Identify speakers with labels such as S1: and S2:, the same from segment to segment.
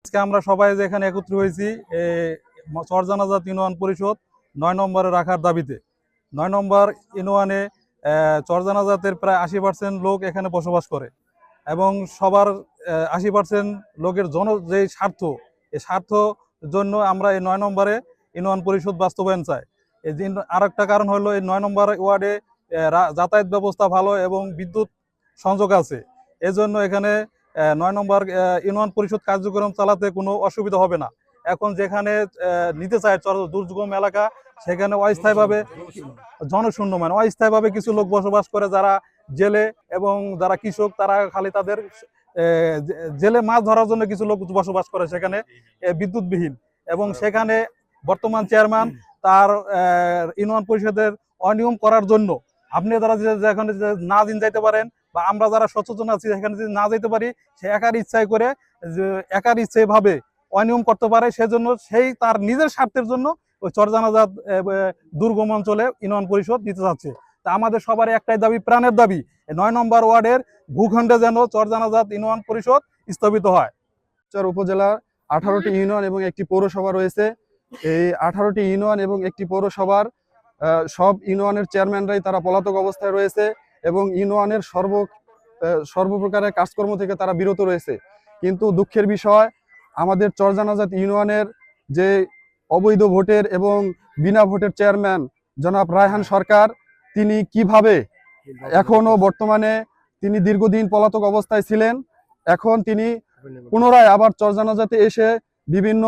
S1: আজকে আমরা সবাই যে এখানে একত্রিত হয়েছি চরজানাজাত ইউনিয়ন পরিষদ ৯ নম্বরে রাখার দাবিতে। ৯ নম্বর ইউনিয়নে চরজানাজাতের প্রায় ৮০% লোক এখানে বসবাস করে এবং সবার ৮০% লোকের যে স্বার্থ, এই স্বার্থ জন্য আমরা এই ৯ নম্বরে ইউনিয়ন পরিষদ বাস্তবায়ন চাই। এই দিন আর একটা কারণ হলো এই ৯ নম্বর ওয়ার্ডে যাতায়াত ব্যবস্থা ভালো এবং বিদ্যুৎ সংযোগ আছে। এজন্য এখানে ৯ নম্বর ইউনিয়ন পরিষদ কার্যক্রম চালাতে কোনো অসুবিধা হবে না। এখন যেখানে নিতে চায় দুর্গম এলাকা, সেখানে অস্থায়ীভাবে জনশূন্য মানে অস্থায়ীভাবে কিছু লোক বসবাস করে, যারা জেলে এবং যারা কৃষক, তারা খালি তাদের জেলে মাছ ধরার জন্য কিছু লোক বসবাস করে সেখানে বিদ্যুৎবিহীন। এবং সেখানে বর্তমান চেয়ারম্যান তার ইউনিয়ন পরিষদের অনিয়ম করার জন্য আপনি যারা যেখানে না দিন যাইতে পারেন বা আমরা যারা সচেতন আছি সেখানে যদি না যেতে পারি, সে একার ইচ্ছায় করে একার ইচ্ছায় ভাবে অনিয়ম করতে পারে। সেজন্য সেই তার নিজের স্বার্থের জন্য ওই চরজানাজাত দুর্গম অঞ্চলে ইউনিয়ন পরিষদ দিতে চাচ্ছে। তা আমাদের সবার একটাই দাবি, প্রাণের দাবি, ৯ নম্বর ওয়ার্ডের ভূখণ্ডে যেন চরজানাজাত ইউনিয়ন পরিষদ স্থাপিত হয়।
S2: উপজেলার 18টি ইউনিয়ন এবং একটি পৌরসভা রয়েছে। এই 18টি ইউনিয়ন এবং একটি পৌরসভার সব ইউনিয়নের চেয়ারম্যানরাই তারা পলাতক অবস্থায় রয়েছে এবং ইউনিয়নের সর্বপ্রকারের কাজকর্ম থেকে তারা বিরত রয়েছে। কিন্তু দুঃখের বিষয়, আমাদের চরজানাজাত ইউনিয়নের যে অবৈধ ভোটের এবং বিনা ভোটের চেয়ারম্যান জনাব রায়হান সরকার, তিনি কিভাবে এখনো বর্তমানে তিনি দীর্ঘদিন পলাতক অবস্থায় ছিলেন, এখন তিনি পুনরায় আবার চরজানাজাতে এসে বিভিন্ন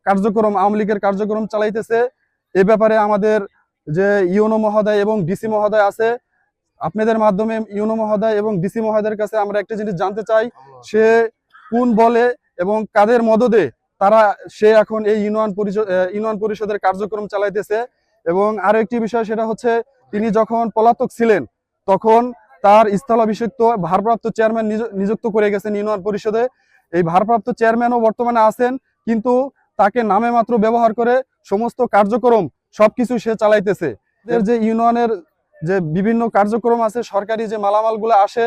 S2: কার্যক্রম, আওয়ামী লীগের কার্যক্রম চালাইতেছে। এ ব্যাপারে আমাদের যে ইউনো মহোদয় এবং ডিসি মহোদয় আছে, আপনাদের মাধ্যমে ইউনো মহোদয় এবং ডিসি মহোদয়ের কাছে আমরা একটা জিনিস জানতে চাই, সে কোন বলে এবং কাদের মদদে সে এখন এই ইউনিয়ন পরিষদের কার্যক্রম চালাইতেছে। এবং আরো একটি বিষয়, সেটা হচ্ছে তিনি যখন পলাতক ছিলেন তখন তার স্থলাভিষিক্ত ভারপ্রাপ্ত চেয়ারম্যান নিযুক্ত করে গেছেন ইউনিয়ন পরিষদে। এই ভারপ্রাপ্ত চেয়ারম্যানও বর্তমানে আছেন, কিন্তু তাকে নামে মাত্র ব্যবহার করে সমস্ত কার্যক্রম সবকিছু সে চালাইতেছে। এর যে ইউনিয়নের যে বিভিন্ন কার্যক্রম আছে, সরকারি যে মালামালগুলো আসে,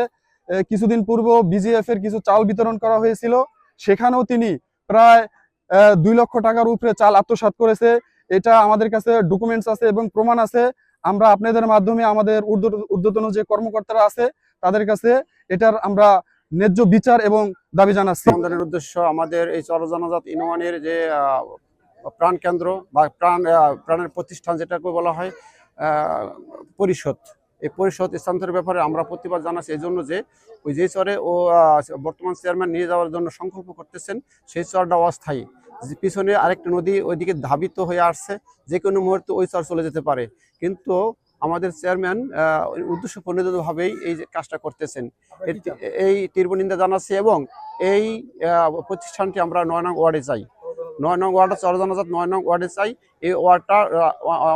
S2: কিছুদিন পূর্বে বিজিএফ এর কিছু চাল বিতরণ করা হয়েছিল, সেখানেও তিনি প্রায় 2 লক্ষ টাকার উপরে চাল আত্মসাৎ করেছে। এটা আমাদের কাছে ডকুমেন্টস আছে এবং প্রমাণ আছে। আমরা আপনাদের মাধ্যমে আমাদের ঊর্ধ্বতন যে কর্মকর্তারা আছে তাদের কাছে এটার আমরা ন্যায্য বিচার এবং দাবি জানাচ্ছি।
S3: আমাদের উদ্দেশ্য, আমাদের এই চরজানাজাত ইউনিয়নের যে প্রাণ কেন্দ্র বা প্রাণের প্রতিষ্ঠান যেটাকে বলা হয় পরিষদ, এই পরিষদ স্থানান্তরের ব্যাপারে আমরা প্রতিবাদ জানাচ্ছি। এই জন্য যে ওই যে চরে ও বর্তমান চেয়ারম্যান নিয়ে যাওয়ার জন্য সংকল্প করতেছেন, সেই চরটা অস্থায়ী। পিছনে আরেকটা নদী ওইদিকে ধাবিত হয়ে আসছে, যে কোনো মুহূর্তে ওই চর চলে যেতে পারে। কিন্তু আমাদের চেয়ারম্যান উদ্দেশ্য প্রণোদিতভাবেই এই যে কাজটা করতেছেন, এই তীব্র নিন্দা জানাচ্ছি। এবং এই প্রতিষ্ঠানটি আমরা ৯ নং ওয়ার্ডে চাই। ৯ নং ওয়ার্ডে চরজানাজাত ৯ নং ওয়ার্ডে চাই। এই ওয়ার্ডটা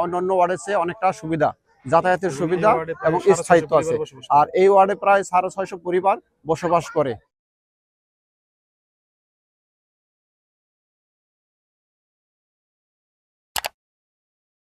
S3: অন্যান্য ওয়ার্ডের চেয়ে অনেকটা সুবিধা, যাতায়াতের সুবিধা এবং স্থায়িত্ব আছে। আর এই ওয়ার্ডে প্রায় ৬৫০ পরিবার বসবাস করে।